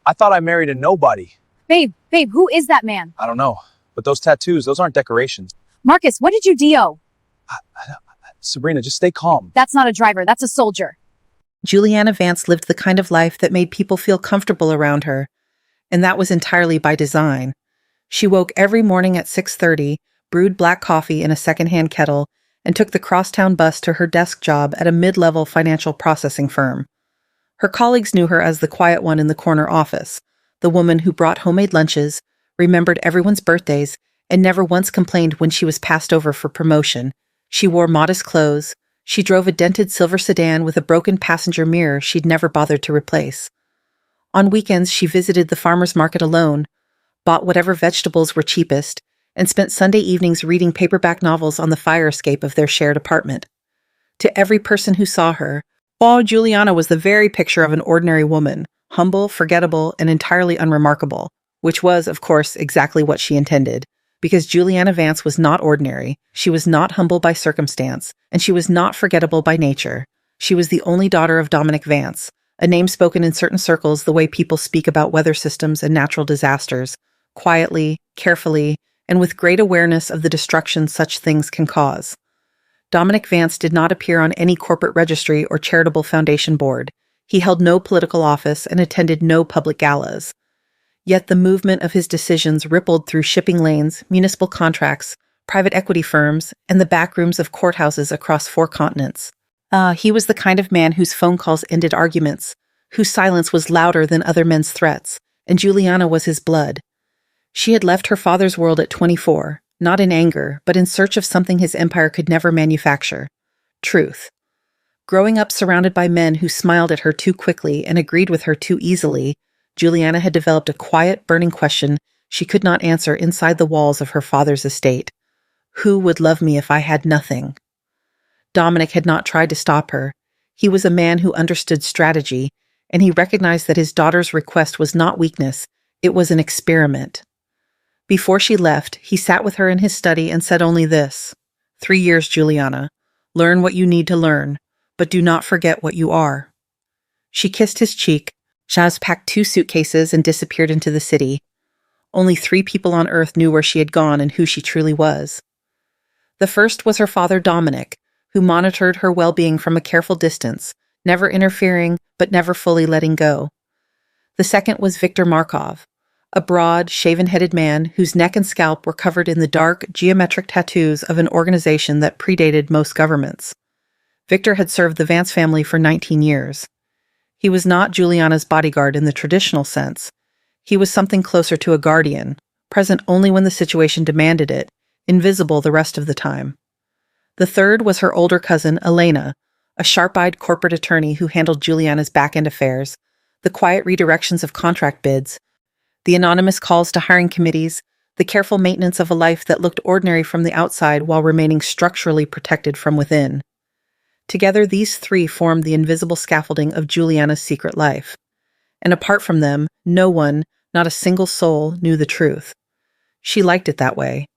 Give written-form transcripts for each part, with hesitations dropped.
I thought I married a nobody. Babe, who is that man? I don't know. But those tattoos, those aren't decorations. Marcus, what did you do? Sabrina, just stay calm. That's not a driver, that's a soldier. Juliana Vance lived the kind of life that made people feel comfortable around her, and that was entirely by design. She woke every morning at 6:30, brewed black coffee in a secondhand kettle, and took the crosstown bus to her desk job at a mid-level financial processing firm. Her colleagues knew her as the quiet one in the corner office, the woman who brought homemade lunches, remembered everyone's birthdays, and never once complained when she was passed over for promotion. She wore modest clothes. She drove a dented silver sedan with a broken passenger mirror she'd never bothered to replace. On weekends, she visited the farmer's market alone, bought whatever vegetables were cheapest, and spent Sunday evenings reading paperback novels on the fire escape of their shared apartment. To every person who saw her, Juliana was the very picture of an ordinary woman, humble, forgettable, and entirely unremarkable, which was, of course, exactly what she intended. Because Juliana Vance was not ordinary, she was not humble by circumstance, and she was not forgettable by nature. She was the only daughter of Dominic Vance, a name spoken in certain circles the way people speak about weather systems and natural disasters, quietly, carefully, and with great awareness of the destruction such things can cause. Dominic Vance did not appear on any corporate registry or charitable foundation board. He held no political office and attended no public galas. Yet the movement of his decisions rippled through shipping lanes, municipal contracts, private equity firms, and the back rooms of courthouses across 4 continents. He was the kind of man whose phone calls ended arguments, whose silence was louder than other men's threats, and Juliana was his blood. She had left her father's world at 24, not in anger, but in search of something his empire could never manufacture: truth. Growing up surrounded by men who smiled at her too quickly and agreed with her too easily, Juliana had developed a quiet, burning question she could not answer inside the walls of her father's estate. Who would love me if I had nothing? Dominic had not tried to stop her. He was a man who understood strategy, and he recognized that his daughter's request was not weakness, it was an experiment. Before she left, he sat with her in his study and said only this: 3 years, Juliana. Learn what you need to learn, but do not forget what you are. She kissed his cheek. Shaz packed 2 suitcases and disappeared into the city. Only 3 people on Earth knew where she had gone and who she truly was. The first was her father, Dominic, who monitored her well-being from a careful distance, never interfering, but never fully letting go. The second was Victor Markov, a broad, shaven-headed man whose neck and scalp were covered in the dark, geometric tattoos of an organization that predated most governments. Victor had served the Vance family for 19 years. He was not Juliana's bodyguard in the traditional sense. He was something closer to a guardian, present only when the situation demanded it, invisible the rest of the time. The third was her older cousin, Elena, a sharp-eyed corporate attorney who handled Juliana's back-end affairs, the quiet redirections of contract bids, the anonymous calls to hiring committees, the careful maintenance of a life that looked ordinary from the outside while remaining structurally protected from within. Together, these 3 formed the invisible scaffolding of Juliana's secret life. And apart from them, no one, not a single soul, knew the truth. She liked it that way.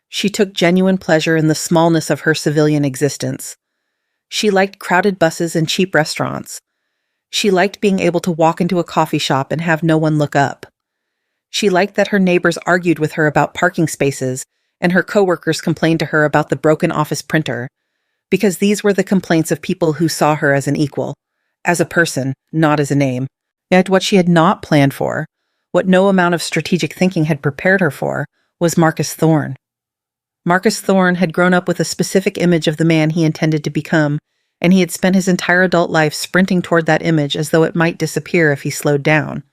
She took genuine pleasure in the smallness of her civilian existence. She liked crowded buses and cheap restaurants. She liked being able to walk into a coffee shop and have no one look up. She liked that her neighbors argued with her about parking spaces and her coworkers complained to her about the broken office printer, because these were the complaints of people who saw her as an equal, as a person, not as a name. Yet what she had not planned for, what no amount of strategic thinking had prepared her for, was Marcus Thorne. Marcus Thorne had grown up with a specific image of the man he intended to become, and he had spent his entire adult life sprinting toward that image as though it might disappear if he slowed down.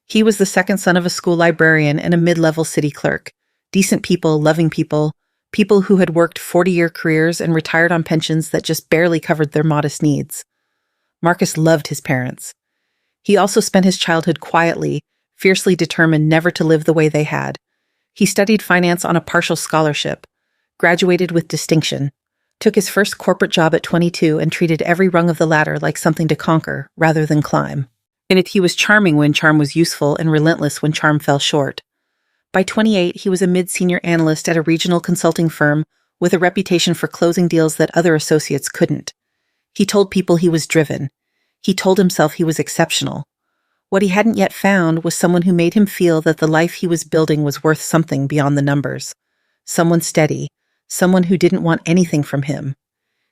He was the second son of a school librarian and a mid-level city clerk. Decent people, loving people, people who had worked 40-year careers and retired on pensions that just barely covered their modest needs. Marcus loved his parents. He also spent his childhood quietly, fiercely determined never to live the way they had. He studied finance on a partial scholarship, graduated with distinction, took his first corporate job at 22 and treated every rung of the ladder like something to conquer rather than climb. In it, he was charming when charm was useful and relentless when charm fell short. By 28, he was a mid-senior analyst at a regional consulting firm with a reputation for closing deals that other associates couldn't. He told people he was driven. He told himself he was exceptional. What he hadn't yet found was someone who made him feel that the life he was building was worth something beyond the numbers. Someone steady, someone who didn't want anything from him.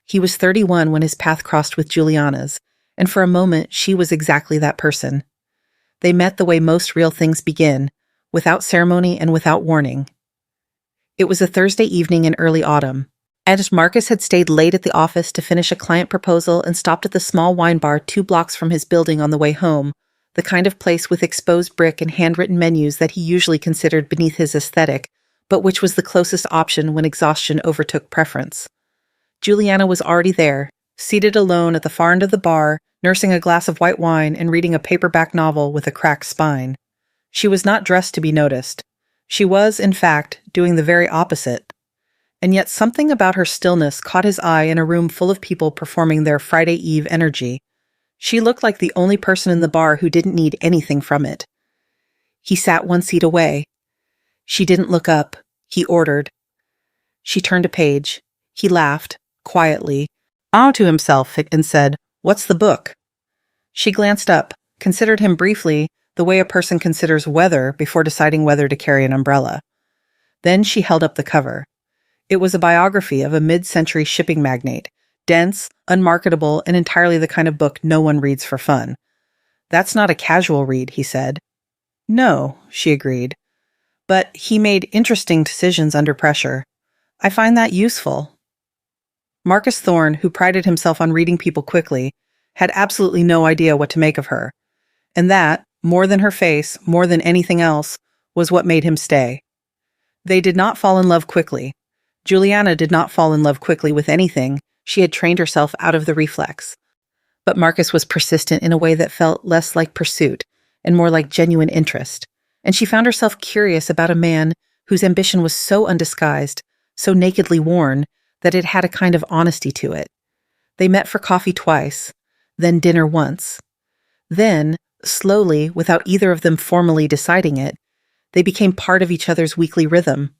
He was 31 when his path crossed with Juliana's, and for a moment she was exactly that person. They met the way most real things begin, without ceremony and without warning. It was a Thursday evening in early autumn, and Marcus had stayed late at the office to finish a client proposal and stopped at the small wine bar 2 blocks from his building on the way home, the kind of place with exposed brick and handwritten menus that he usually considered beneath his aesthetic, but which was the closest option when exhaustion overtook preference. Juliana was already there, seated alone at the far end of the bar, nursing a glass of white wine and reading a paperback novel with a cracked spine. She was not dressed to be noticed. She was, in fact, doing the very opposite. And yet something about her stillness caught his eye in a room full of people performing their Friday Eve energy. She looked like the only person in the bar who didn't need anything from it. He sat 1 seat away. She didn't look up. He ordered. She turned a page. He laughed, quietly, to himself, and said, "What's the book?" She glanced up, considered him briefly, the way a person considers weather before deciding whether to carry an umbrella. Then she held up the cover. It was a biography of a mid-century shipping magnate, dense, unmarketable, and entirely the kind of book no one reads for fun. "That's not a casual read," he said. "No," she agreed. "But he made interesting decisions under pressure. I find that useful." Marcus Thorne, who prided himself on reading people quickly, had absolutely no idea what to make of her. And that, more than her face, more than anything else, was what made him stay. They did not fall in love quickly. Juliana did not fall in love quickly with anything. She had trained herself out of the reflex. But Marcus was persistent in a way that felt less like pursuit and more like genuine interest. And she found herself curious about a man whose ambition was so undisguised, so nakedly worn, that it had a kind of honesty to it. They met for coffee twice, then dinner once. Then, slowly, without either of them formally deciding it, they became part of each other's weekly rhythm.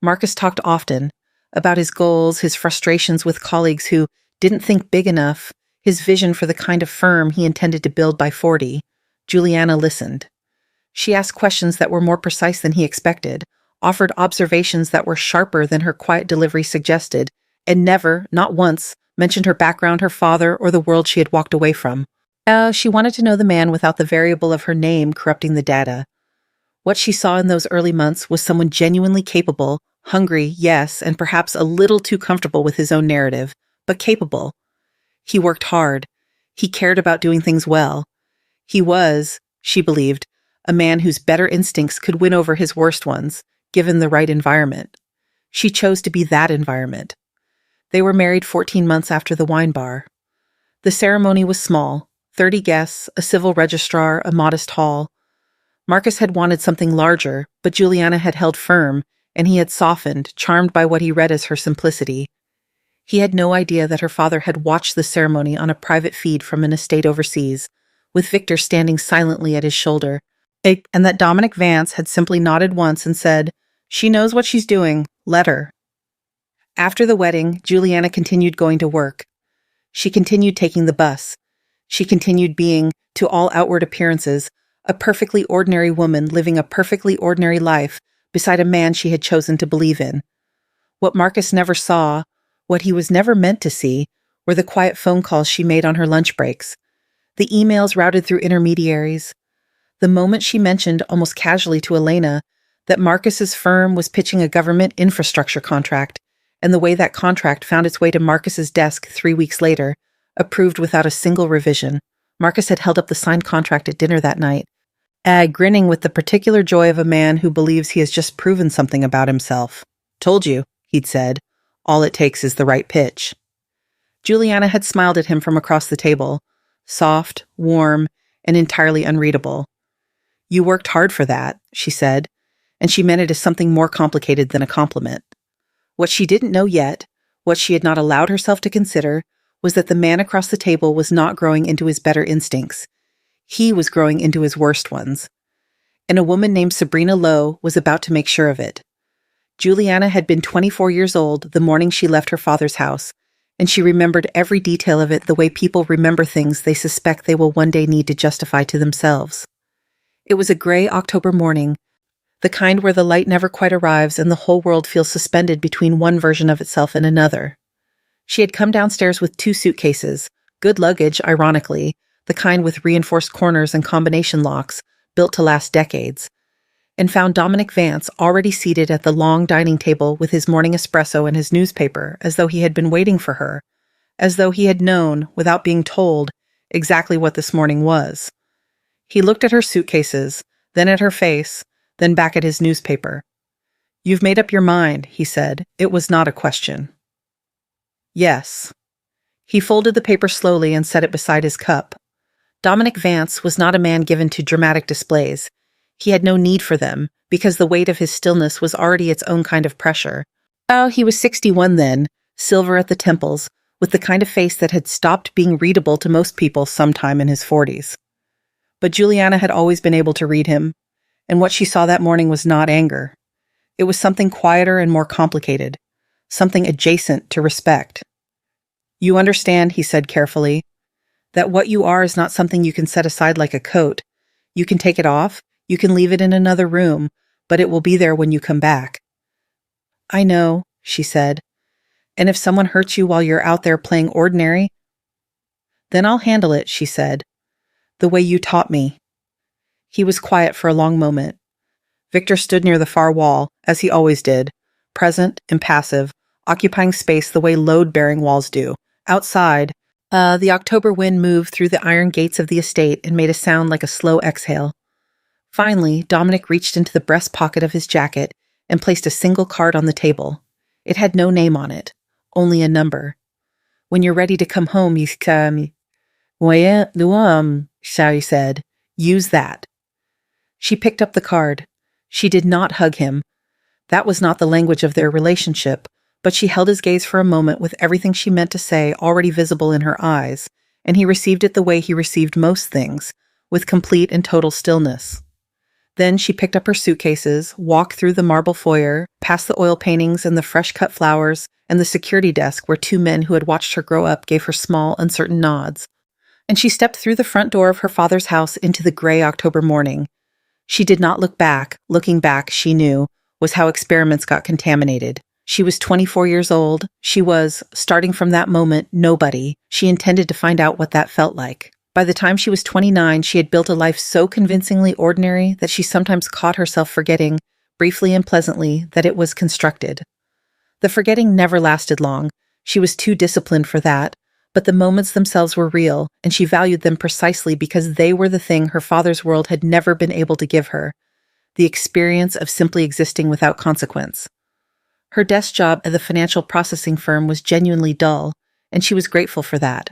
Marcus talked often about his goals, his frustrations with colleagues who didn't think big enough, his vision for the kind of firm he intended to build by 40. Juliana listened. She asked questions that were more precise than he expected, offered observations that were sharper than her quiet delivery suggested, and never, not once, mentioned her background, her father, or the world she had walked away from. She wanted to know the man without the variable of her name corrupting the data. What she saw in those early months was someone genuinely capable, hungry, yes, and perhaps a little too comfortable with his own narrative, but capable. He worked hard. He cared about doing things well. He was, she believed, a man whose better instincts could win over his worst ones, given the right environment. She chose to be that environment. They were married 14 months after the wine bar. The ceremony was small, 30 guests, a civil registrar, a modest hall. Marcus had wanted something larger, but Juliana had held firm, and he had softened, charmed by what he read as her simplicity. He had no idea that her father had watched the ceremony on a private feed from an estate overseas, with Victor standing silently at his shoulder, and that Dominic Vance had simply nodded once and said, "She knows what she's doing, let her." After the wedding, Juliana continued going to work. She continued taking the bus. She continued being, to all outward appearances, a perfectly ordinary woman living a perfectly ordinary life beside a man she had chosen to believe in. What Marcus never saw, what he was never meant to see, were the quiet phone calls she made on her lunch breaks, the emails routed through intermediaries. The moment she mentioned, almost casually to Elena, that Marcus's firm was pitching a government infrastructure contract, and the way that contract found its way to Marcus's desk 3 weeks later, approved without a single revision. Marcus had held up the signed contract at dinner that night, grinning with the particular joy of a man who believes he has just proven something about himself. "Told you," he'd said. "All it takes is the right pitch." Juliana had smiled at him from across the table, soft, warm, and entirely unreadable. "You worked hard for that," she said, and she meant it as something more complicated than a compliment. What she didn't know yet, what she had not allowed herself to consider, was that the man across the table was not growing into his better instincts. He was growing into his worst ones. And a woman named Sabrina Lowe was about to make sure of it. Juliana had been 24 years old the morning she left her father's house, and she remembered every detail of it the way people remember things they suspect they will one day need to justify to themselves. It was a gray October morning, the kind where the light never quite arrives and the whole world feels suspended between one version of itself and another. She had come downstairs with 2 suitcases, good luggage, ironically, the kind with reinforced corners and combination locks, built to last decades, and found Dominic Vance already seated at the long dining table with his morning espresso and his newspaper, as though he had been waiting for her, as though he had known, without being told, exactly what this morning was. He looked at her suitcases, then at her face, then back at his newspaper. "You've made up your mind," he said. It was not a question. "Yes." He folded the paper slowly and set it beside his cup. Dominic Vance was not a man given to dramatic displays. He had no need for them, because the weight of his stillness was already its own kind of pressure. Oh, he was 61 then, silver at the temples, with the kind of face that had stopped being readable to most people sometime in his 40s. But Juliana had always been able to read him, and what she saw that morning was not anger. It was something quieter and more complicated, something adjacent to respect. "You understand," he said carefully, "that what you are is not something you can set aside like a coat. You can take it off, you can leave it in another room, but it will be there when you come back." "I know," she said. "And if someone hurts you while you're out there playing ordinary, then I'll handle it," she said, "the way you taught me." He was quiet for a long moment. Victor stood near the far wall, as he always did, present, impassive, occupying space the way load-bearing walls do. Outside, the October wind moved through the iron gates of the estate and made a sound like a slow exhale. Finally, Dominic reached into the breast pocket of his jacket and placed a single card on the table. It had no name on it, only a number. "When you're ready to come home, he said, use that." She picked up the card. She did not hug him. That was not the language of their relationship, but she held his gaze for a moment with everything she meant to say already visible in her eyes, and he received it the way he received most things, with complete and total stillness. Then she picked up her suitcases, walked through the marble foyer, past the oil paintings and the fresh-cut flowers, and the security desk where 2 men who had watched her grow up gave her small, uncertain nods. And she stepped through the front door of her father's house into the gray October morning. She did not look back. Looking back, she knew, was how experiments got contaminated. She was 24 years old. She was, starting from that moment, nobody. She intended to find out what that felt like. By the time she was 29, she had built a life so convincingly ordinary that she sometimes caught herself forgetting, briefly and pleasantly, that it was constructed. The forgetting never lasted long. She was too disciplined for that, but the moments themselves were real, and she valued them precisely because they were the thing her father's world had never been able to give her, the experience of simply existing without consequence. Her desk job at the financial processing firm was genuinely dull, and she was grateful for that.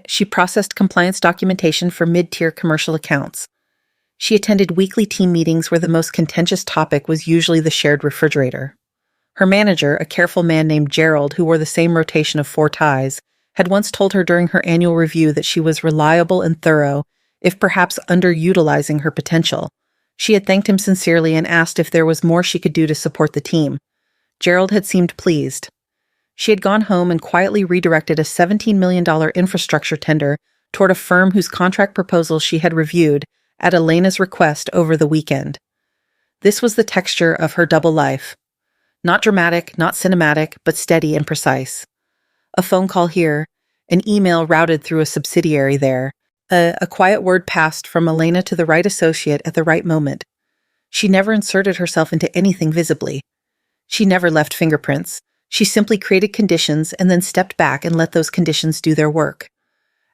She processed compliance documentation for mid-tier commercial accounts. She attended weekly team meetings where the most contentious topic was usually the shared refrigerator. Her manager, a careful man named Gerald who wore the same rotation of 4 ties, had once told her during her annual review that she was reliable and thorough, if perhaps underutilizing her potential. She had thanked him sincerely and asked if there was more she could do to support the team. Gerald had seemed pleased. She had gone home and quietly redirected a $17 million infrastructure tender toward a firm whose contract proposal she had reviewed at Elena's request over the weekend. This was the texture of her double life. Not dramatic, not cinematic, but steady and precise. A phone call here, an email routed through a subsidiary there, a quiet word passed from Elena to the right associate at the right moment. She never inserted herself into anything visibly. She never left fingerprints. She simply created conditions and then stepped back and let those conditions do their work.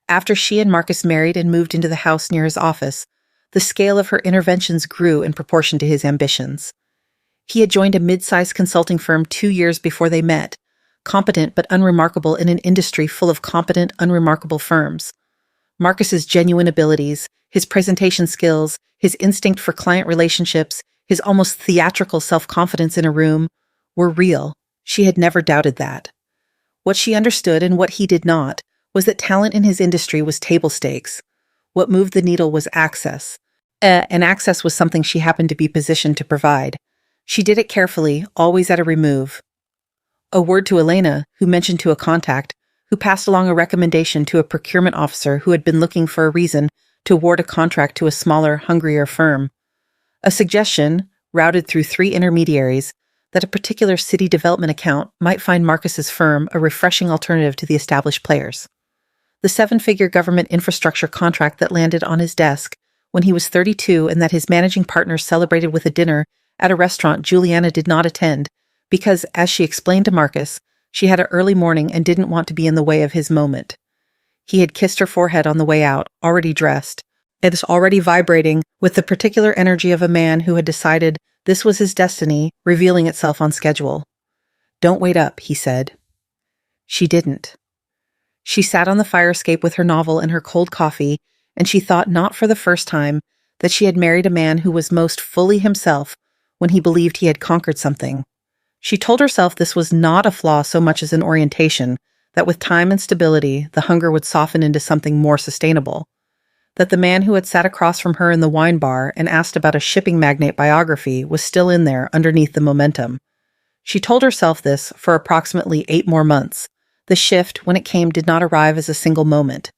After she and Marcus married and moved into the house near his office, the scale of her interventions grew in proportion to his ambitions. He had joined a mid-sized consulting firm 2 years before they met, competent but unremarkable in an industry full of competent, unremarkable firms. Marcus's genuine abilities, his presentation skills, his instinct for client relationships, his almost theatrical self-confidence in a room, were real. She had never doubted that. What she understood and what he did not was that talent in his industry was table stakes. What moved the needle was access. And access was something she happened to be positioned to provide. She did it carefully, always at a remove. A word to Elena, who mentioned to a contact, who passed along a recommendation to a procurement officer who had been looking for a reason to award a contract to a smaller, hungrier firm. A suggestion, routed through 3 intermediaries, that a particular city development account might find Marcus's firm a refreshing alternative to the established players. The 7-figure government infrastructure contract that landed on his desk when he was 32 and that his managing partner celebrated with a dinner at a restaurant Juliana did not attend because, as she explained to Marcus, she had an early morning and didn't want to be in the way of his moment. He had kissed her forehead on the way out, already dressed. It is already vibrating with the particular energy of a man who had decided this was his destiny, revealing itself on schedule. "Don't wait up," he said. She didn't. She sat on the fire escape with her novel and her cold coffee, and she thought not for the first time that she had married a man who was most fully himself when he believed he had conquered something. She told herself this was not a flaw so much as an orientation, that with time and stability, the hunger would soften into something more sustainable. That the man who had sat across from her in the wine bar and asked about a shipping magnate biography was still in there underneath the momentum. She told herself this for approximately 8 more months. The shift, when it came, did not arrive as a single moment.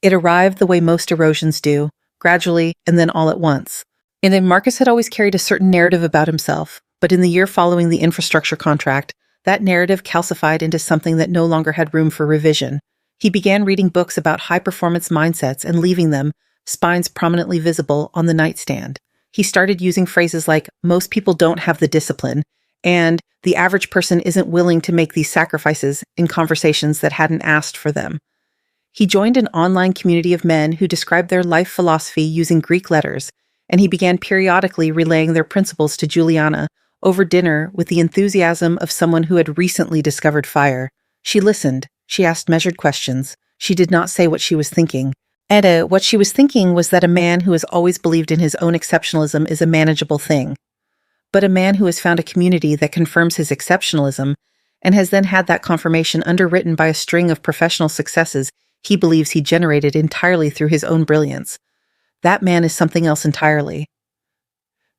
It arrived the way most erosions do, gradually and then all at once. And then Marcus had always carried a certain narrative about himself, but in the year following the infrastructure contract, that narrative calcified into something that no longer had room for revision. He began reading books about high-performance mindsets and leaving them, spines prominently visible, on the nightstand. He started using phrases like, "most people don't have the discipline," and "the average person isn't willing to make these sacrifices," in conversations that hadn't asked for them. He joined an online community of men who described their life philosophy using Greek letters, and he began periodically relaying their principles to Juliana over dinner with the enthusiasm of someone who had recently discovered fire. She listened. She asked measured questions. She did not say what she was thinking. What she was thinking was that a man who has always believed in his own exceptionalism is a manageable thing. But a man who has found a community that confirms his exceptionalism and has then had that confirmation underwritten by a string of professional successes he believes he generated entirely through his own brilliance. That man is something else entirely.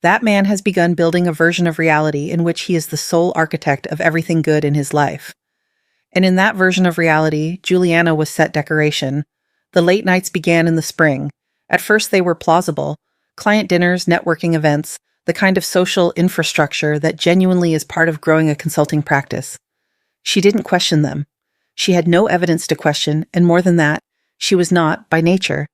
That man has begun building a version of reality in which he is the sole architect of everything good in his life. And in that version of reality, Juliana was set decoration. The late nights began in the spring. At first they were plausible. Client dinners, networking events, the kind of social infrastructure that genuinely is part of growing a consulting practice. She didn't question them. She had no evidence to question, and more than that, she was not, by nature,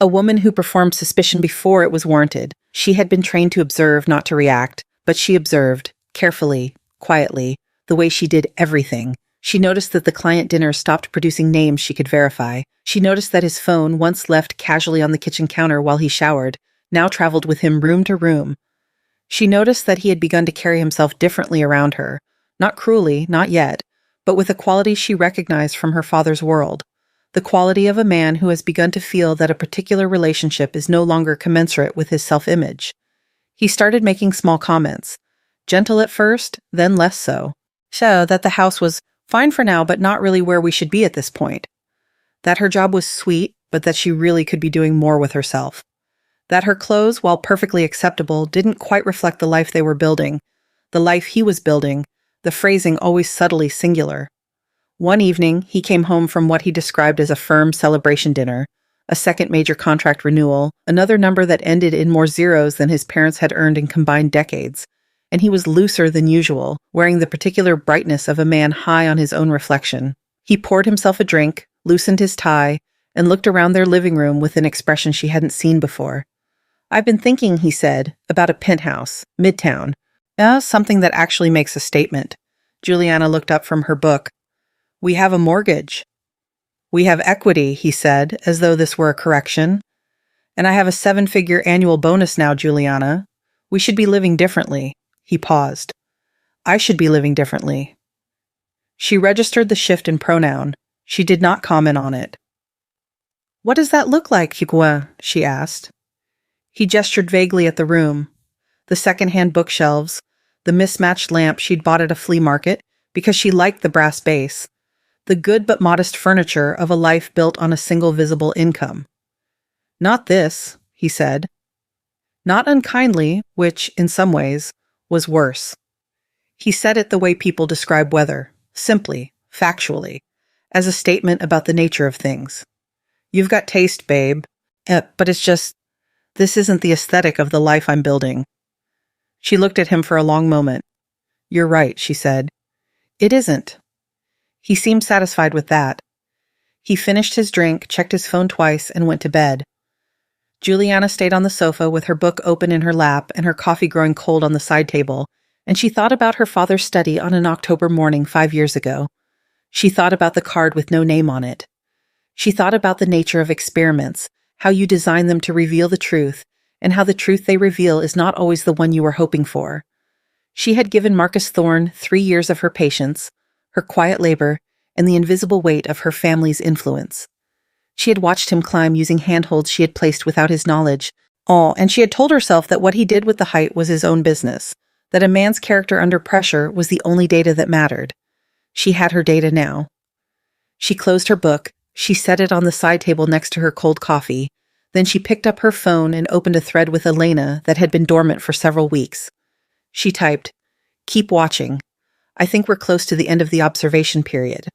a woman who performed suspicion before it was warranted. She had been trained to observe, not to react, but she observed, carefully, quietly, the way she did everything. She noticed that the client dinner stopped producing names she could verify. She noticed that his phone, once left casually on the kitchen counter while he showered, now traveled with him room to room. She noticed that he had begun to carry himself differently around her, not cruelly, not yet, but with a quality she recognized from her father's world, the quality of a man who has begun to feel that a particular relationship is no longer commensurate with his self-image. He started making small comments, gentle at first, then less so. So that the house was fine for now, but not really where we should be at this point. That her job was sweet, but that she really could be doing more with herself. That her clothes, while perfectly acceptable, didn't quite reflect the life they were building, the life he was building, the phrasing always subtly singular. One evening, he came home from what he described as a firm celebration dinner, a second major contract renewal, another number that ended in more zeros than his parents had earned in combined decades, and he was looser than usual, wearing the particular brightness of a man high on his own reflection. He poured himself a drink, loosened his tie, and looked around their living room with an expression she hadn't seen before. "I've been thinking," he said, "about a penthouse, midtown. Something that actually makes a statement." Juliana looked up from her book. "We have a mortgage." "We have equity," he said, as though this were a correction. "And I have a 7-figure annual bonus now, Juliana. We should be living differently." He paused. "I should be living differently." She registered the shift in pronoun. She did not comment on it. "What does that look like, Higuin?" she asked. He gestured vaguely at the room. The second-hand bookshelves, the mismatched lamp she'd bought at a flea market because she liked the brass base, the good but modest furniture of a life built on a single visible income. "Not this," he said. Not unkindly, which, in some ways, was worse. He said it the way people describe weather, simply, factually, as a statement about the nature of things. "You've got taste, babe, but it's just This isn't the aesthetic of the life I'm building. She looked at him for a long moment. You're right, she said. It isn't. He seemed satisfied with that. He finished his drink, checked his phone twice, and went to bed. Juliana stayed on the sofa with her book open in her lap and her coffee growing cold on the side table, and she thought about her father's study on an October morning 5 years ago. She thought about the card with no name on it. She thought about the nature of experiments, how you design them to reveal the truth, and how the truth they reveal is not always the one you were hoping for. She had given Marcus Thorne 3 years of her patience, her quiet labor, and the invisible weight of her family's influence. She had watched him climb using handholds she had placed without his knowledge, and she had told herself that what he did with the height was his own business, that a man's character under pressure was the only data that mattered. She had her data now. She closed her book, she set it on the side table next to her cold coffee, then she picked up her phone and opened a thread with Elena that had been dormant for several weeks. She typed, "Keep watching. I think we're close to the end of the observation period."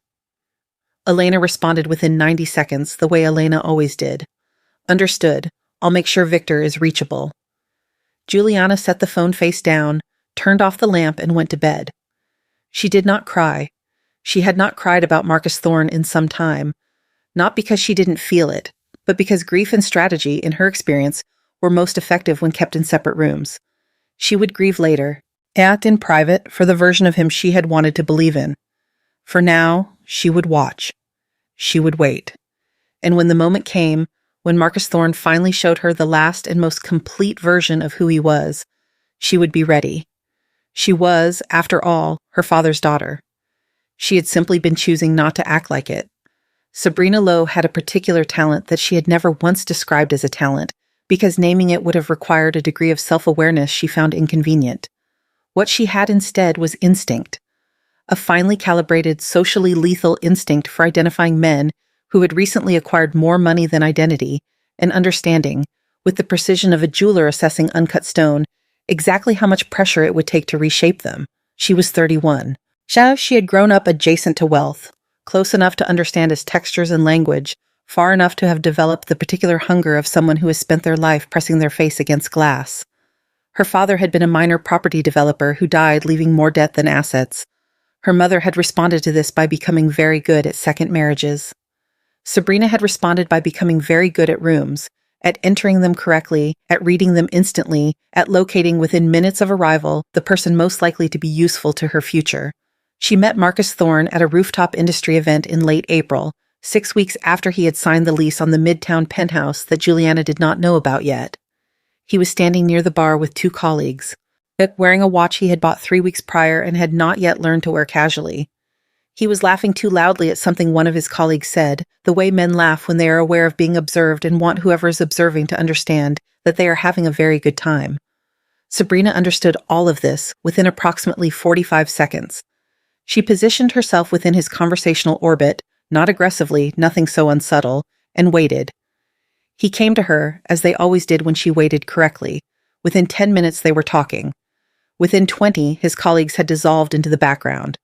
Elena responded within 90 seconds, the way Elena always did. "Understood. I'll make sure Victor is reachable." Juliana set the phone face down, turned off the lamp, and went to bed. She did not cry. She had not cried about Marcus Thorne in some time, not because she didn't feel it, but because grief and strategy, in her experience, were most effective when kept in separate rooms. She would grieve later, act in private for the version of him she had wanted to believe in. For now, she would watch. She would wait. And when the moment came, when Marcus Thorne finally showed her the last and most complete version of who he was, she would be ready. She was, after all, her father's daughter. She had simply been choosing not to act like it. Sabrina Lowe had a particular talent that she had never once described as a talent, because naming it would have required a degree of self-awareness she found inconvenient. What she had instead was instinct. A finely calibrated, socially lethal instinct for identifying men who had recently acquired more money than identity, and understanding, with the precision of a jeweler assessing uncut stone, exactly how much pressure it would take to reshape them. She was 31. She had grown up adjacent to wealth, close enough to understand its textures and language, far enough to have developed the particular hunger of someone who has spent their life pressing their face against glass. Her father had been a minor property developer who died leaving more debt than assets. Her mother had responded to this by becoming very good at second marriages. Sabrina had responded by becoming very good at rooms, at entering them correctly, at reading them instantly, at locating within minutes of arrival the person most likely to be useful to her future. She met Marcus Thorne at a rooftop industry event in late April, 6 weeks after he had signed the lease on the Midtown penthouse that Juliana did not know about yet. He was standing near the bar with 2 colleagues, wearing a watch he had bought 3 weeks prior and had not yet learned to wear casually. He was laughing too loudly at something one of his colleagues said, the way men laugh when they are aware of being observed and want whoever is observing to understand that they are having a very good time. Sabrina understood all of this within approximately 45 seconds. She positioned herself within his conversational orbit, not aggressively, nothing so unsubtle, and waited. He came to her, as they always did when she waited correctly. Within 10 minutes they were talking. Within 20, his colleagues had dissolved into the background.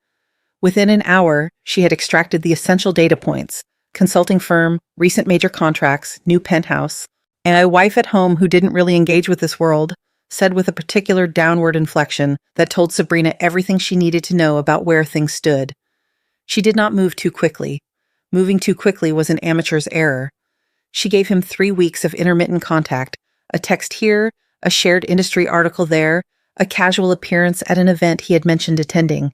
Within an hour, she had extracted the essential data points: consulting firm, recent major contracts, new penthouse, and a wife at home who didn't really engage with this world, said with a particular downward inflection that told Sabrina everything she needed to know about where things stood. She did not move too quickly. Moving too quickly was an amateur's error. She gave him 3 weeks of intermittent contact, a text here, a shared industry article there, a casual appearance at an event he had mentioned attending.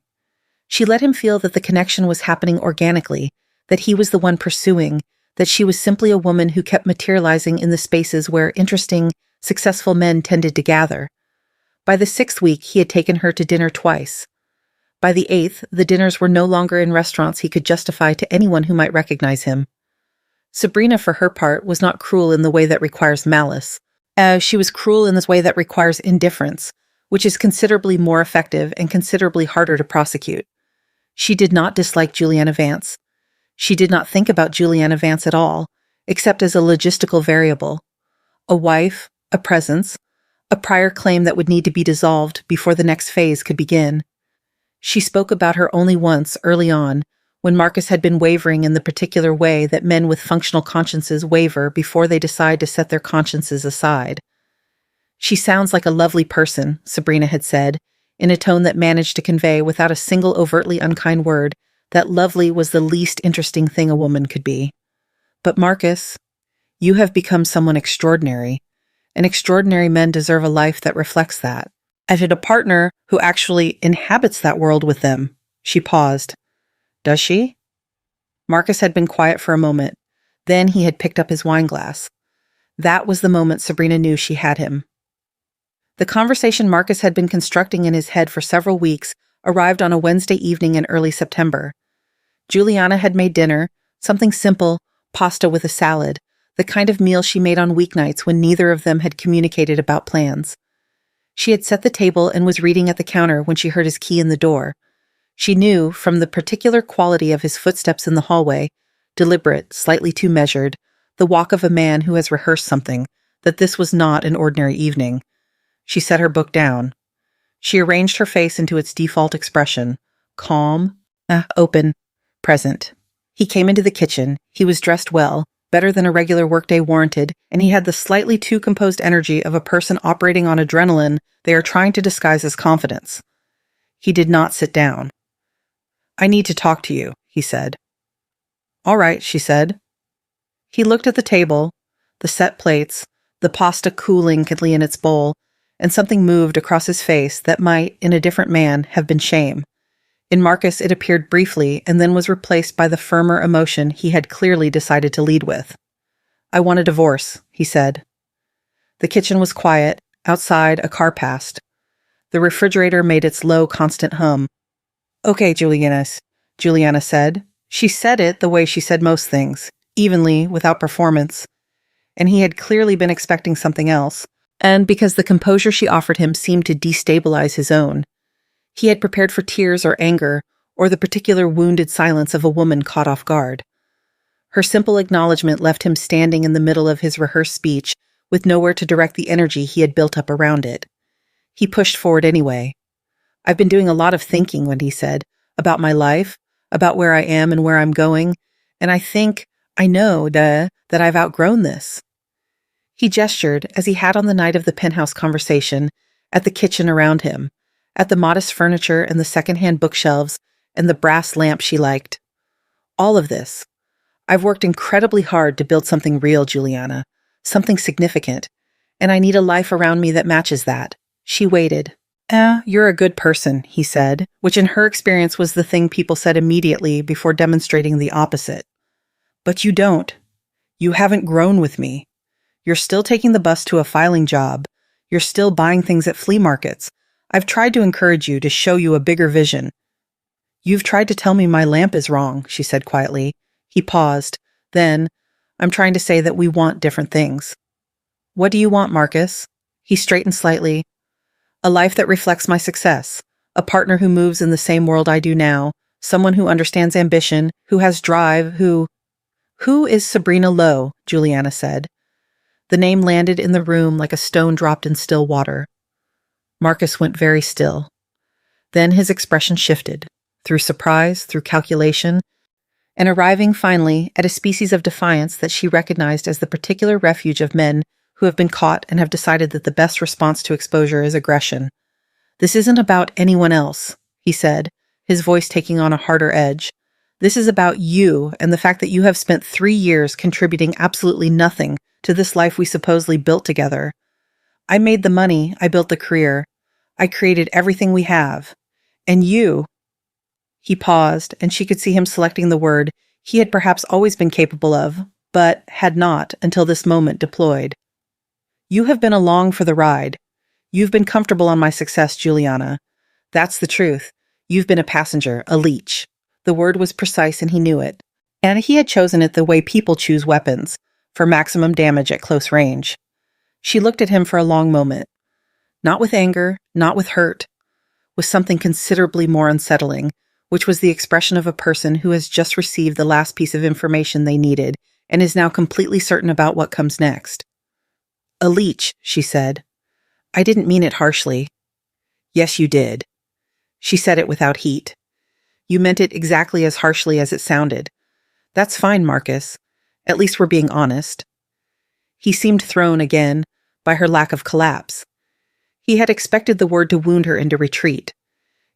She let him feel that the connection was happening organically, that he was the one pursuing, that she was simply a woman who kept materializing in the spaces where interesting, successful men tended to gather. By the 6th week, he had taken her to dinner twice. By the 8th, the dinners were no longer in restaurants he could justify to anyone who might recognize him. Sabrina, for her part, was not cruel in the way that requires malice. She was cruel in this way that requires indifference, which is considerably more effective and considerably harder to prosecute. She did not dislike Juliana Vance. She did not think about Juliana Vance at all, except as a logistical variable. A wife, a presence, a prior claim that would need to be dissolved before the next phase could begin. She spoke about her only once, early on, when Marcus had been wavering in the particular way that men with functional consciences waver before they decide to set their consciences aside. She sounds like a lovely person, Sabrina had said, in a tone that managed to convey without a single overtly unkind word that lovely was the least interesting thing a woman could be. But Marcus, you have become someone extraordinary, and extraordinary men deserve a life that reflects that. I had a partner who actually inhabits that world with them. She paused. Does she? Marcus had been quiet for a moment. Then he had picked up his wine glass. That was the moment Sabrina knew she had him. The conversation Marcus had been constructing in his head for several weeks arrived on a Wednesday evening in early September. Juliana had made dinner, something simple, pasta with a salad, the kind of meal she made on weeknights when neither of them had communicated about plans. She had set the table and was reading at the counter when she heard his key in the door. She knew, from the particular quality of his footsteps in the hallway, deliberate, slightly too measured, the walk of a man who has rehearsed something, that this was not an ordinary evening. She set her book down. She arranged her face into its default expression, calm, open, present. He came into the kitchen. He was dressed well, better than a regular workday warranted, and he had the slightly too composed energy of a person operating on adrenaline they are trying to disguise as confidence. He did not sit down. I need to talk to you, he said. All right, she said. He looked at the table, the set plates, the pasta cooling in its bowl, and something moved across his face that might, in a different man, have been shame. In Marcus, it appeared briefly and then was replaced by the firmer emotion he had clearly decided to lead with. I want a divorce, he said. The kitchen was quiet. Outside, a car passed. The refrigerator made its low, constant hum. Okay, Juliana said. She said it the way she said most things, evenly, without performance. And he had clearly been expecting something else, and because the composure she offered him seemed to destabilize his own. He had prepared for tears or anger, or the particular wounded silence of a woman caught off guard. Her simple acknowledgement left him standing in the middle of his rehearsed speech, with nowhere to direct the energy he had built up around it. He pushed forward anyway. I've been doing a lot of thinking, Wendy said, about my life, about where I am and where I'm going, and I know that I've outgrown this. He gestured, as he had on the night of the penthouse conversation, at the kitchen around him, at the modest furniture and the second-hand bookshelves and the brass lamp she liked. All of this. I've worked incredibly hard to build something real, Juliana, something significant, and I need a life around me that matches that. She waited. You're a good person, he said, which in her experience was the thing people said immediately before demonstrating the opposite. But you don't. You haven't grown with me. You're still taking the bus to a filing job. You're still buying things at flea markets. I've tried to encourage you, to show you a bigger vision. You've tried to tell me my lamp is wrong, she said quietly. He paused. Then, I'm trying to say that we want different things. What do you want, Marcus? He straightened slightly. A life that reflects my success. A partner who moves in the same world I do now. Someone who understands ambition, who has drive, Who is Sabrina Lowe? Juliana said. The name landed in the room like a stone dropped in still water. Marcus went very still. Then his expression shifted, through surprise, through calculation, and arriving finally at a species of defiance that she recognized as the particular refuge of men who have been caught and have decided that the best response to exposure is aggression. This isn't about anyone else, he said, his voice taking on a harder edge. This is about you and the fact that you have spent 3 years contributing absolutely nothing to this life we supposedly built together. I made the money, I built the career. I created everything we have. And you... He paused, and she could see him selecting the word he had perhaps always been capable of, but had not until this moment deployed. You have been along for the ride. You've been comfortable on my success, Juliana. That's the truth. You've been a passenger, a leech. The word was precise and he knew it. And he had chosen it the way people choose weapons, for maximum damage at close range. She looked at him for a long moment. Not with anger, not with hurt, with something considerably more unsettling, which was the expression of a person who has just received the last piece of information they needed and is now completely certain about what comes next. A leech, she said. I didn't mean it harshly. Yes, you did. She said it without heat. You meant it exactly as harshly as it sounded. That's fine, Marcus. At least we're being honest. He seemed thrown again by her lack of collapse. He had expected the word to wound her into retreat.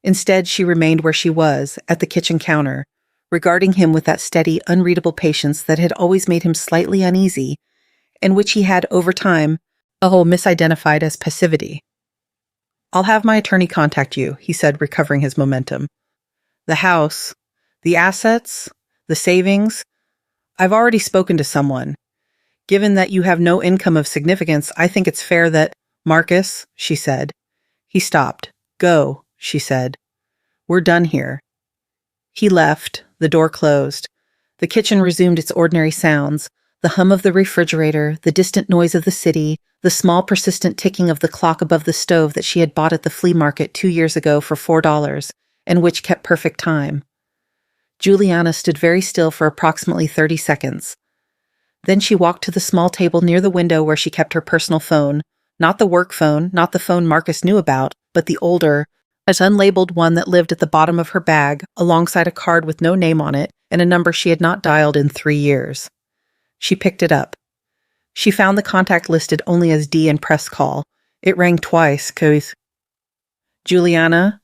Instead, she remained where she was, at the kitchen counter, regarding him with that steady, unreadable patience that had always made him slightly uneasy, and which he had, over time, misidentified as passivity. "I'll have my attorney contact you," he said, recovering his momentum. "The house, the assets, the savings, I've already spoken to someone. Given that you have no income of significance, I think it's fair that—" "Marcus," she said. He stopped. "Go," she said. "We're done here." He left, the door closed. The kitchen resumed its ordinary sounds, the hum of the refrigerator, the distant noise of the city, the small persistent ticking of the clock above the stove that she had bought at the flea market 2 years ago for $4, and which kept perfect time. Juliana stood very still for approximately 30 seconds. Then she walked to the small table near the window where she kept her personal phone, not the work phone, not the phone Marcus knew about, but the older, as unlabeled one that lived at the bottom of her bag, alongside a card with no name on it and a number she had not dialed in 3 years. She picked it up. She found the contact listed only as D and press call. It rang twice, "Juliana?"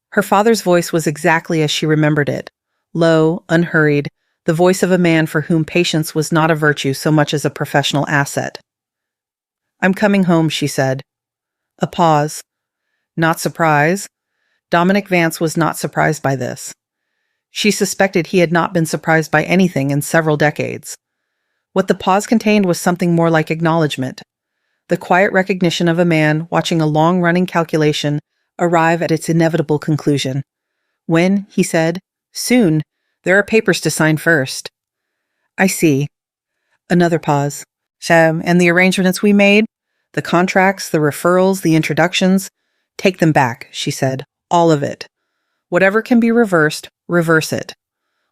Her father's voice was exactly as she remembered it, low, unhurried, the voice of a man for whom patience was not a virtue so much as a professional asset. "I'm coming home," she said. A pause. Not surprise. Dominic Vance was not surprised by this. She suspected he had not been surprised by anything in several decades. What the pause contained was something more like acknowledgement, the quiet recognition of a man watching a long-running calculation arrive at its inevitable conclusion. "When?" he said. "Soon. There are papers to sign first." "I see." Another pause. "And the arrangements we made? The contracts, the referrals, the introductions? Take them back," she said. "All of it. Whatever can be reversed, reverse it.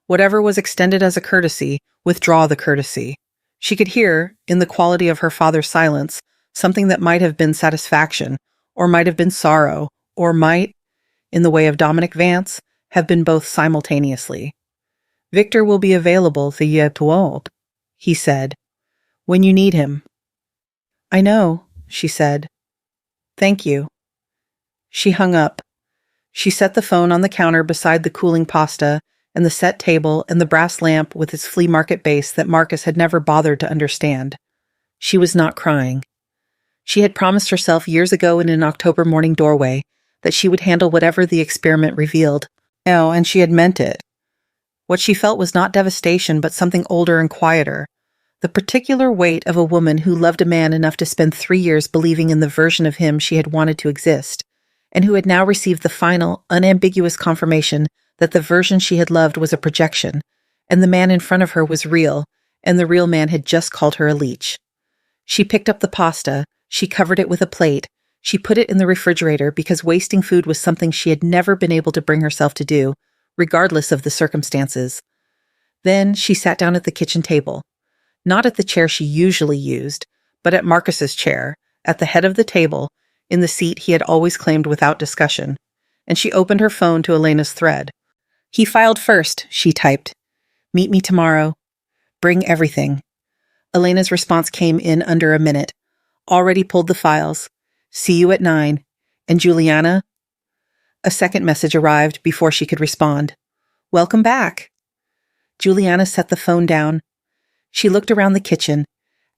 Whatever was extended as a courtesy, withdraw the courtesy." She could hear, in the quality of her father's silence, something that might have been satisfaction, or might have been sorrow, or might, in the way of Dominic Vance, have been both simultaneously. "Victor will be available the year to, he said, "when you need him." "I know," she said. "Thank you." She hung up. She set the phone on the counter beside the cooling pasta and the set table and the brass lamp with its flea market base that Marcus had never bothered to understand. She was not crying. She had promised herself years ago in an October morning doorway that she would handle whatever the experiment revealed. Oh, and she had meant it. What she felt was not devastation, but something older and quieter. The particular weight of a woman who loved a man enough to spend 3 years believing in the version of him she had wanted to exist, and who had now received the final, unambiguous confirmation that the version she had loved was a projection, and the man in front of her was real, and the real man had just called her a leech. She picked up the pasta, she covered it with a plate, she put it in the refrigerator because wasting food was something she had never been able to bring herself to do, regardless of the circumstances. Then she sat down at the kitchen table, not at the chair she usually used, but at Marcus's chair, at the head of the table, in the seat he had always claimed without discussion, and she opened her phone to Elena's thread. "He filed first," she typed. "Meet me tomorrow. Bring everything." Elena's response came in under a minute. "Already pulled the files. See you at 9. And Juliana?" A second message arrived before she could respond. "Welcome back." Juliana set the phone down. She looked around the kitchen,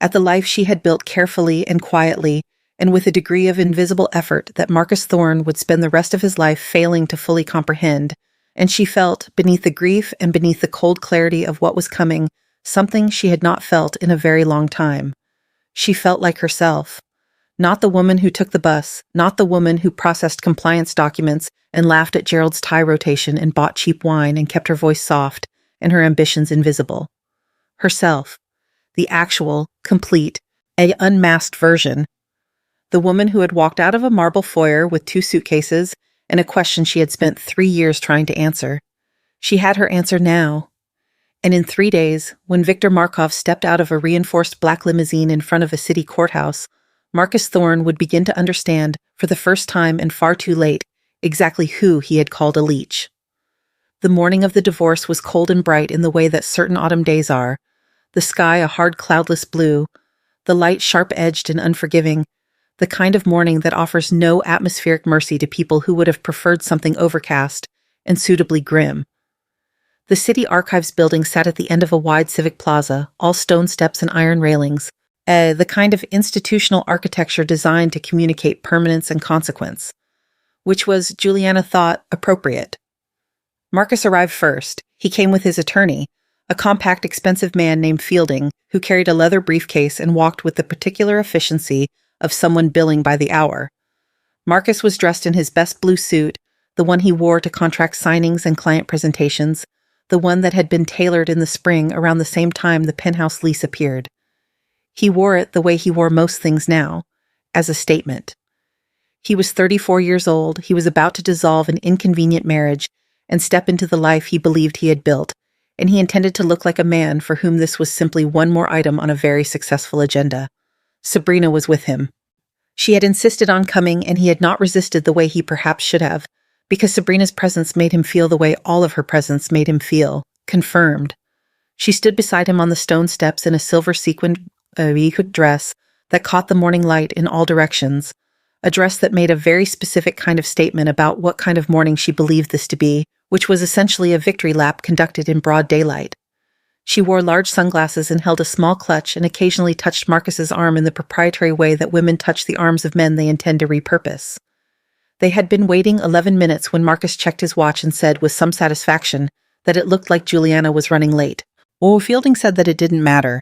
at the life she had built carefully and quietly, and with a degree of invisible effort that Marcus Thorne would spend the rest of his life failing to fully comprehend, and she felt, beneath the grief and beneath the cold clarity of what was coming, something she had not felt in a very long time. She felt like herself. Not the woman who took the bus, not the woman who processed compliance documents and laughed at Gerald's tie rotation and bought cheap wine and kept her voice soft and her ambitions invisible. Herself, the actual, complete, unmasked version. The woman who had walked out of a marble foyer with 2 suitcases and a question she had spent 3 years trying to answer. She had her answer now. And in 3 days, when Victor Markov stepped out of a reinforced black limousine in front of a city courthouse, Marcus Thorne would begin to understand, for the first time and far too late, exactly who he had called a leech. The morning of the divorce was cold and bright in the way that certain autumn days are, the sky a hard cloudless blue, the light sharp-edged and unforgiving, the kind of morning that offers no atmospheric mercy to people who would have preferred something overcast and suitably grim. The City Archives building sat at the end of a wide civic plaza, all stone steps and iron railings, the kind of institutional architecture designed to communicate permanence and consequence, which was, Juliana thought, appropriate. Marcus arrived first. He came with his attorney, a compact, expensive man named Fielding, who carried a leather briefcase and walked with the particular efficiency of someone billing by the hour. Marcus was dressed in his best blue suit, the one he wore to contract signings and client presentations, the one that had been tailored in the spring around the same time the penthouse lease appeared. He wore it the way he wore most things now, as a statement. He was 34 years old, he was about to dissolve an inconvenient marriage and step into the life he believed he had built, and he intended to look like a man for whom this was simply one more item on a very successful agenda. Sabrina was with him. She had insisted on coming, and he had not resisted the way he perhaps should have, because Sabrina's presence made him feel the way all of her presence made him feel, confirmed. She stood beside him on the stone steps in a silver sequined dress that caught the morning light in all directions, a dress that made a very specific kind of statement about what kind of morning she believed this to be, which was essentially a victory lap conducted in broad daylight. She wore large sunglasses and held a small clutch and occasionally touched Marcus's arm in the proprietary way that women touch the arms of men they intend to repurpose. They had been waiting 11 minutes when Marcus checked his watch and said with some satisfaction that it looked like Juliana was running late. Fielding said that it didn't matter.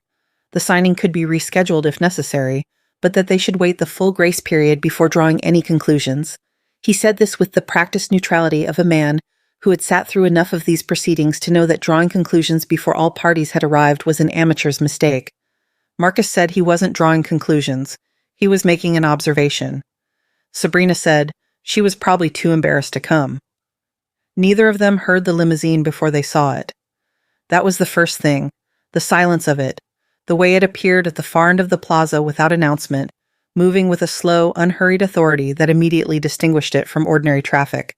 The signing could be rescheduled if necessary, but that they should wait the full grace period before drawing any conclusions. He said this with the practiced neutrality of a man who had sat through enough of these proceedings to know that drawing conclusions before all parties had arrived was an amateur's mistake. Marcus said he wasn't drawing conclusions. He was making an observation. Sabrina said she was probably too embarrassed to come. Neither of them heard the limousine before they saw it. That was the first thing, the silence of it, the way it appeared at the far end of the plaza without announcement, moving with a slow, unhurried authority that immediately distinguished it from ordinary traffic.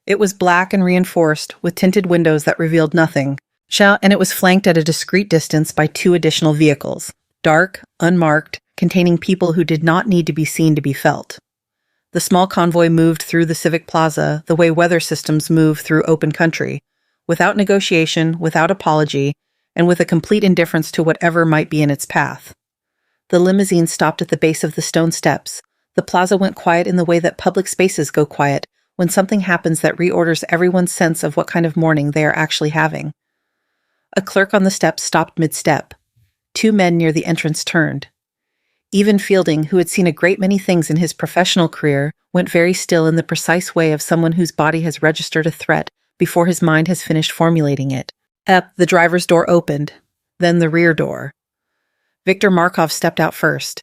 It was black and reinforced, with tinted windows that revealed nothing, and it was flanked at a discreet distance by 2 additional vehicles, dark, unmarked, containing people who did not need to be seen to be felt. The small convoy moved through the civic plaza the way weather systems move through open country, without negotiation, without apology, and with a complete indifference to whatever might be in its path. The limousine stopped at the base of the stone steps. The plaza went quiet in the way that public spaces go quiet when something happens that reorders everyone's sense of what kind of morning they are actually having. A clerk on the steps stopped mid-step. 2 men near the entrance turned. Even Fielding, who had seen a great many things in his professional career, went very still in the precise way of someone whose body has registered a threat before his mind has finished formulating it. The driver's door opened, then the rear door. Viktor Markov stepped out first.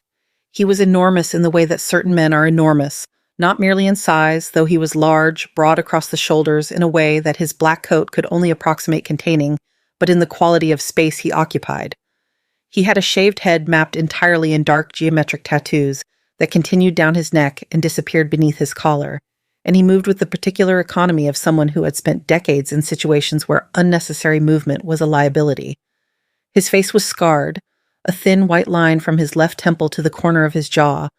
He was enormous in the way that certain men are enormous, not merely in size, though he was large, broad across the shoulders in a way that his black coat could only approximate containing, but in the quality of space he occupied. He had a shaved head mapped entirely in dark geometric tattoos that continued down his neck and disappeared beneath his collar, and he moved with the particular economy of someone who had spent decades in situations where unnecessary movement was a liability. His face was scarred, a thin white line from his left temple to the corner of his jaw,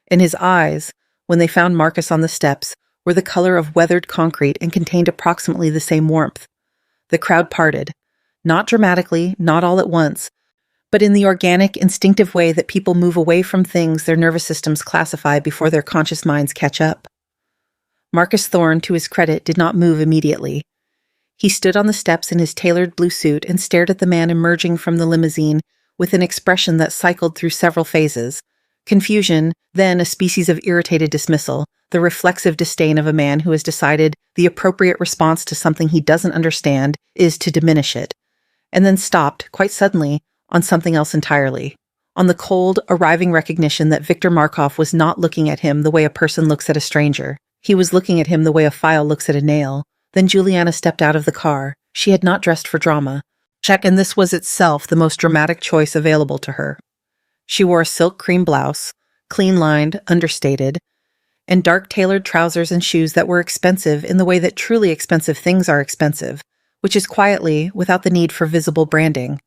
and his eyes, when they found Marcus on the steps, were the color of weathered concrete and contained approximately the same warmth. The crowd parted, not dramatically, not all at once, but in the organic, instinctive way that people move away from things their nervous systems classify before their conscious minds catch up. Marcus Thorne, to his credit, did not move immediately. He stood on the steps in his tailored blue suit and stared at the man emerging from the limousine with an expression that cycled through several phases. Confusion, then a species of irritated dismissal, the reflexive disdain of a man who has decided the appropriate response to something he doesn't understand is to diminish it, and then stopped, quite suddenly, on something else entirely, on the cold, arriving recognition that Viktor Markov was not looking at him the way a person looks at a stranger. He was looking at him the way a file looks at a nail. Then Juliana stepped out of the car. She had not dressed for drama. And this was itself the most dramatic choice available to her. She wore a silk cream blouse, clean-lined, understated, and dark tailored trousers and shoes that were expensive in the way that truly expensive things are expensive, which is quietly, without the need for visible branding.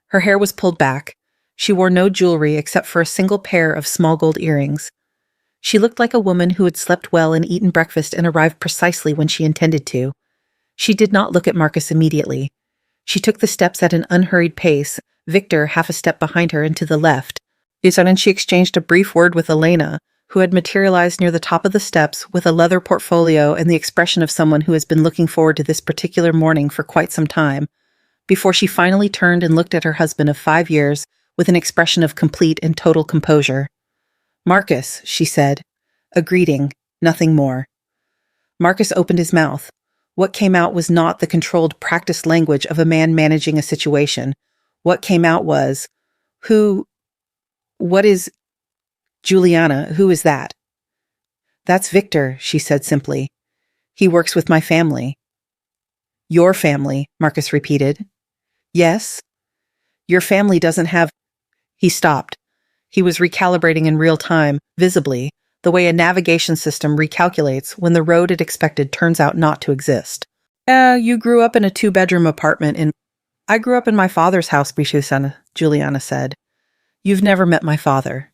Her hair was pulled back. She wore no jewelry except for a single pair of small gold earrings. She looked like a woman who had slept well and eaten breakfast and arrived precisely when she intended to. She did not look at Marcus immediately. She took the steps at an unhurried pace, Victor half a step behind her and to the left. And she exchanged a brief word with Elena, who had materialized near the top of the steps with a leather portfolio and the expression of someone who has been looking forward to this particular morning for quite some time, before she finally turned and looked at her husband of 5 years with an expression of complete and total composure. "Marcus," she said. A greeting, nothing more. Marcus opened his mouth. What came out was not the controlled, practiced language of a man managing a situation. What came out was, what is... Juliana, who is that? "That's Victor," she said simply. "He works with my family." "Your family," Marcus repeated. "Yes? Your family doesn't have..." He stopped. He was recalibrating in real time, visibly, the way a navigation system recalculates when the road it expected turns out not to exist. You grew up in a 2-bedroom apartment in... "I grew up in my father's house," Juliana said. "You've never met my father."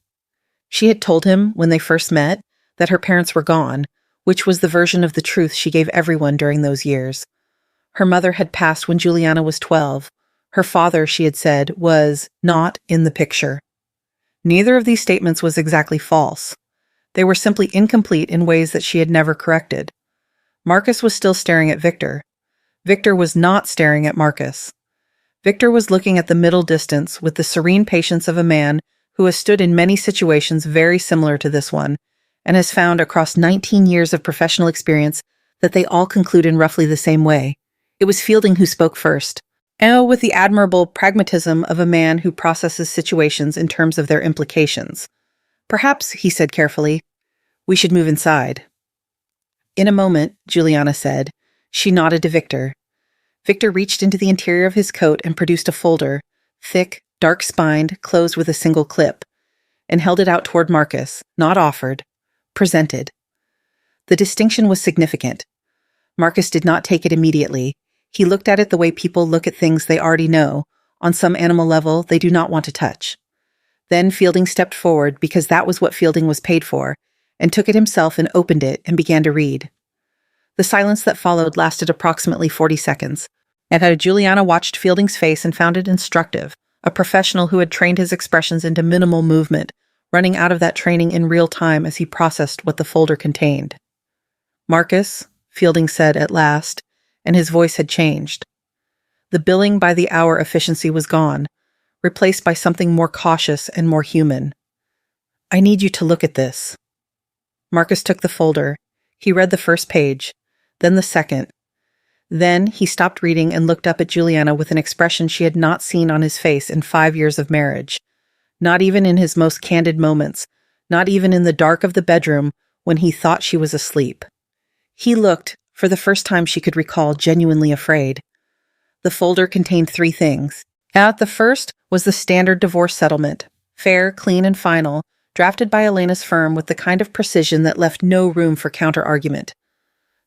She had told him, when they first met, that her parents were gone, which was the version of the truth she gave everyone during those years. Her mother had passed when Juliana was 12. Her father, she had said, was not in the picture. Neither of these statements was exactly false. They were simply incomplete in ways that she had never corrected. Marcus was still staring at Victor. Victor was not staring at Marcus. Victor was looking at the middle distance with the serene patience of a man who has stood in many situations very similar to this one, and has found across 19 years of professional experience that they all conclude in roughly the same way. It was Fielding who spoke first, and with the admirable pragmatism of a man who processes situations in terms of their implications. "Perhaps," he said carefully, "we should move inside." "In a moment," Juliana said. She nodded to Victor. Victor reached into the interior of his coat and produced a folder, thick, dark-spined, closed with a single clip, and held it out toward Marcus, not offered, presented. The distinction was significant. Marcus did not take it immediately. He looked at it the way people look at things they already know, on some animal level they do not want to touch. Then Fielding stepped forward, because that was what Fielding was paid for, and took it himself and opened it and began to read. The silence that followed lasted approximately 40 seconds, and Juliana watched Fielding's face and found it instructive. A professional who had trained his expressions into minimal movement, running out of that training in real time as he processed what the folder contained. "Marcus," Fielding said at last, and his voice had changed. The billing by the hour efficiency was gone, replaced by something more cautious and more human. "I need you to look at this." Marcus took the folder. He read the first page, then the second. Then he stopped reading and looked up at Juliana with an expression she had not seen on his face in 5 years of marriage. Not even in his most candid moments, not even in the dark of the bedroom when he thought she was asleep. He looked, for the first time she could recall, genuinely afraid. The folder contained 3 things. At the first was the standard divorce settlement, fair, clean, and final, drafted by Elena's firm with the kind of precision that left no room for counter-argument.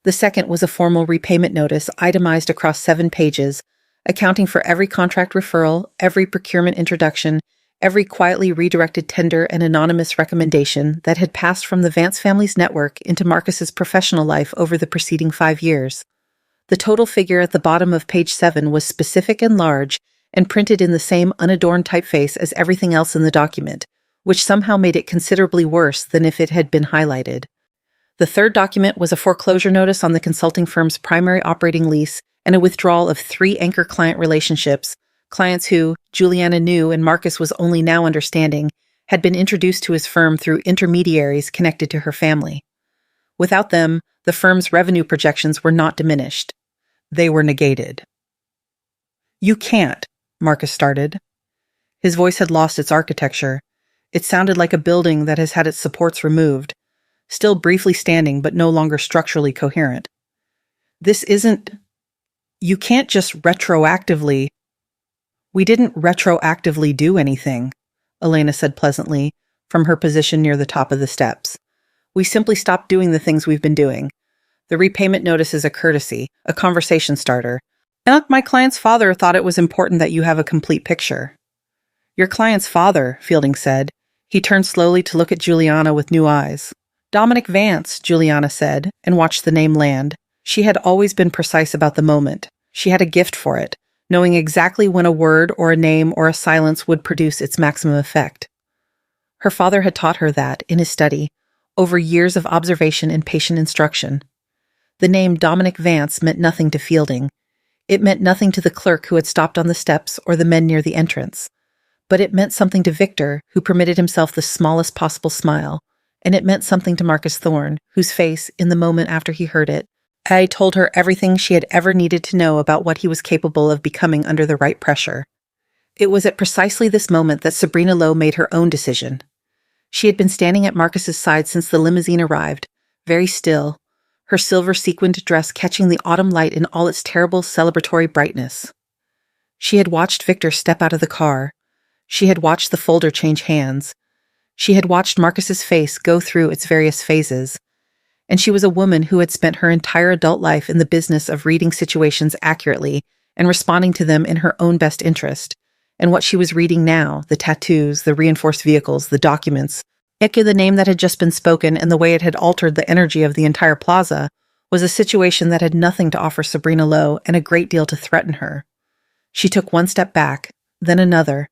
The second was a formal repayment notice itemized across 7 pages, accounting for every contract referral, every procurement introduction, every quietly redirected tender and anonymous recommendation that had passed from the Vance family's network into Marcus's professional life over the preceding 5 years. The total figure at the bottom of page 7 was specific and large and printed in the same unadorned typeface as everything else in the document, which somehow made it considerably worse than if it had been highlighted. The third document was a foreclosure notice on the consulting firm's primary operating lease and a withdrawal of 3 anchor client relationships, clients who, Juliana knew and Marcus was only now understanding, had been introduced to his firm through intermediaries connected to her family. Without them, the firm's revenue projections were not diminished. They were negated. "You can't," Marcus started. His voice had lost its architecture. It sounded like a building that has had its supports removed, still briefly standing but no longer structurally coherent. "This isn't... You can't just retroactively..." "We didn't retroactively do anything," Elena said pleasantly, from her position near the top of the steps. "We simply stopped doing the things we've been doing. The repayment notice is a courtesy, a conversation starter. And my client's father thought it was important that you have a complete picture." "Your client's father," Fielding said. He turned slowly to look at Juliana with new eyes. Dominic Vance, Juliana said, and watched the name land. She had always been precise about the moment. She had a gift for it, knowing exactly when a word or a name or a silence would produce its maximum effect. Her father had taught her that, in his study, over years of observation and patient instruction. The name Dominic Vance meant nothing to Fielding. It meant nothing to the clerk who had stopped on the steps or the men near the entrance. But it meant something to Victor, who permitted himself the smallest possible smile, and it meant something to Marcus Thorne, whose face, in the moment after he heard it, had told her everything she had ever needed to know about what he was capable of becoming under the right pressure. It was at precisely this moment that Sabrina Lowe made her own decision. She had been standing at Marcus's side since the limousine arrived, very still, her silver sequined dress catching the autumn light in all its terrible celebratory brightness. She had watched Victor step out of the car. She had watched the folder change hands. She had watched Marcus's face go through its various phases. And she was a woman who had spent her entire adult life in the business of reading situations accurately and responding to them in her own best interest. And what she was reading now, the tattoos, the reinforced vehicles, the documents, the name that had just been spoken and the way it had altered the energy of the entire plaza, was a situation that had nothing to offer Sabrina Lowe and a great deal to threaten her. She took one step back, then another.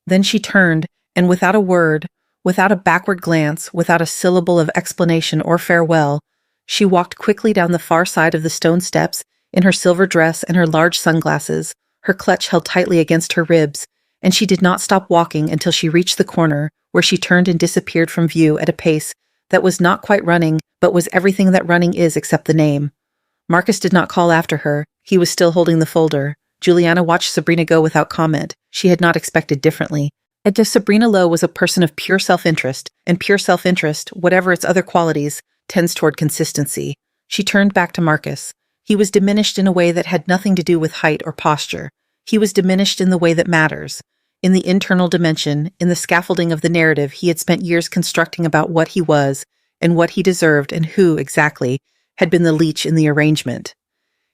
Then she turned, and without a word, without a backward glance, without a syllable of explanation or farewell, she walked quickly down the far side of the stone steps in her silver dress and her large sunglasses, her clutch held tightly against her ribs, and she did not stop walking until she reached the corner, where she turned and disappeared from view at a pace that was not quite running, but was everything that running is except the name. Marcus did not call after her. He was still holding the folder. Juliana watched Sabrina go without comment. She had not expected differently. Sabrina Lowe was a person of pure self-interest, and pure self-interest, whatever its other qualities, tends toward consistency. She turned back to Marcus. He was diminished in a way that had nothing to do with height or posture. He was diminished in the way that matters, in the internal dimension, in the scaffolding of the narrative he had spent years constructing about what he was, and what he deserved, and who, exactly, had been the leech in the arrangement.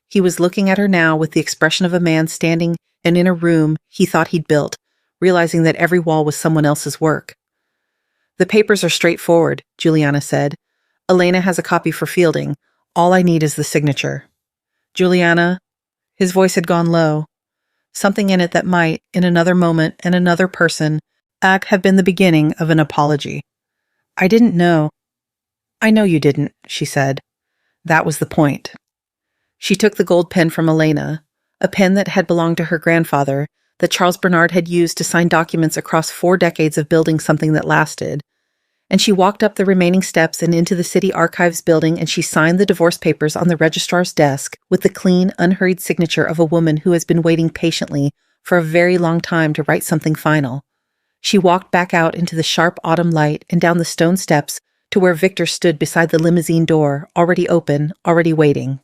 He was looking at her now with the expression of a man standing and in a room he thought he'd built, realizing that every wall was someone else's work. "The papers are straightforward," Juliana said. "Elena has a copy for Fielding. All I need is the signature." "Juliana," his voice had gone low, something in it that might, in another moment and another person, have been the beginning of an apology. "I didn't know." "I know you didn't," she said. That was the point. She took the gold pen from Elena, a pen that had belonged to her grandfather, that Charles Bernard had used to sign documents across 4 decades of building something that lasted. And she walked up the remaining steps and into the city archives building, and she signed the divorce papers on the registrar's desk with the clean, unhurried signature of a woman who has been waiting patiently for a very long time to write something final. She walked back out into the sharp autumn light and down the stone steps to where Victor stood beside the limousine door, already open, already waiting.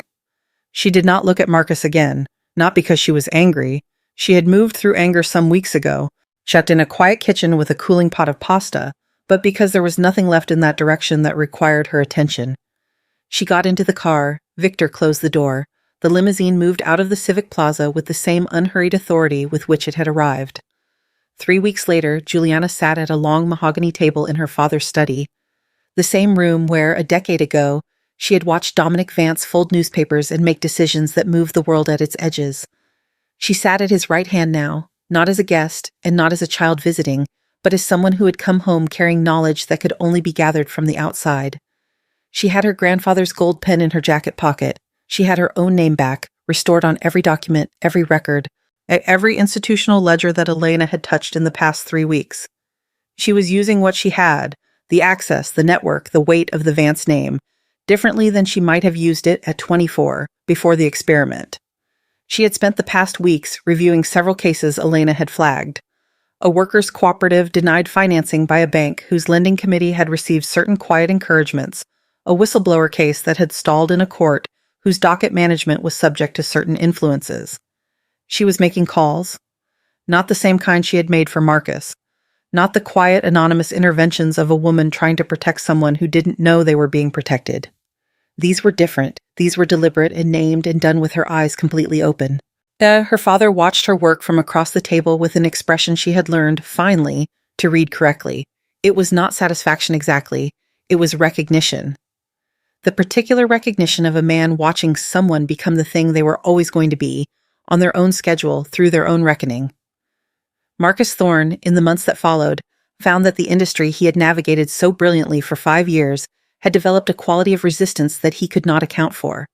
She did not look at Marcus again, not because she was angry. She had moved through anger some weeks ago, shut in a quiet kitchen with a cooling pot of pasta, but because there was nothing left in that direction that required her attention. She got into the car. Victor closed the door. The limousine moved out of the Civic Plaza with the same unhurried authority with which it had arrived. 3 weeks later, Juliana sat at a long mahogany table in her father's study, the same room where, a decade ago, she had watched Dominic Vance fold newspapers and make decisions that moved the world at its edges. She sat at his right hand now, not as a guest and not as a child visiting, but as someone who had come home carrying knowledge that could only be gathered from the outside. She had her grandfather's gold pen in her jacket pocket. She had her own name back, restored on every document, every record, every institutional ledger that Elena had touched in the past 3 weeks. She was using what she had, the access, the network, the weight of the Vance name, differently than she might have used it at 24, before the experiment. She had spent the past weeks reviewing several cases Elena had flagged. A workers' cooperative denied financing by a bank whose lending committee had received certain quiet encouragements, a whistleblower case that had stalled in a court whose docket management was subject to certain influences. She was making calls, not the same kind she had made for Marcus, not the quiet, anonymous interventions of a woman trying to protect someone who didn't know they were being protected. These were different. These were deliberate and named and done with her eyes completely open. Her father watched her work from across the table with an expression she had learned, finally, to read correctly. It was not satisfaction exactly. It was recognition. The particular recognition of a man watching someone become the thing they were always going to be, on their own schedule, through their own reckoning. Marcus Thorne, in the months that followed, found that the industry he had navigated so brilliantly for 5 years had developed a quality of resistance that he could not account for.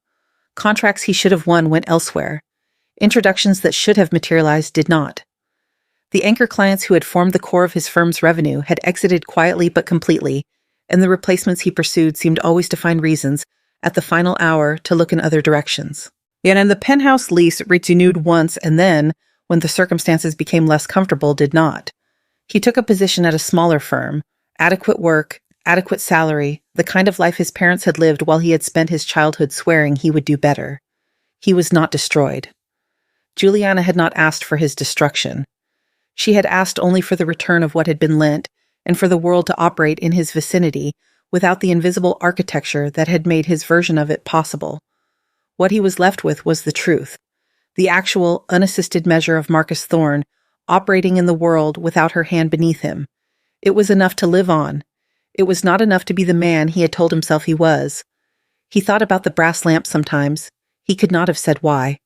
Contracts he should have won went elsewhere. Introductions that should have materialized did not. The anchor clients who had formed the core of his firm's revenue had exited quietly but completely, and the replacements he pursued seemed always to find reasons, at the final hour, to look in other directions. And the penthouse lease renewed once and then, when the circumstances became less comfortable, did not. He took a position at a smaller firm, adequate work, adequate salary, the kind of life his parents had lived while he had spent his childhood swearing he would do better. He was not destroyed. Juliana had not asked for his destruction. She had asked only for the return of what had been lent, and for the world to operate in his vicinity without the invisible architecture that had made his version of it possible. What he was left with was the truth, the actual, unassisted measure of Marcus Thorne operating in the world without her hand beneath him. It was enough to live on. It was not enough to be the man he had told himself he was. He thought about the brass lamp sometimes. He could not have said why.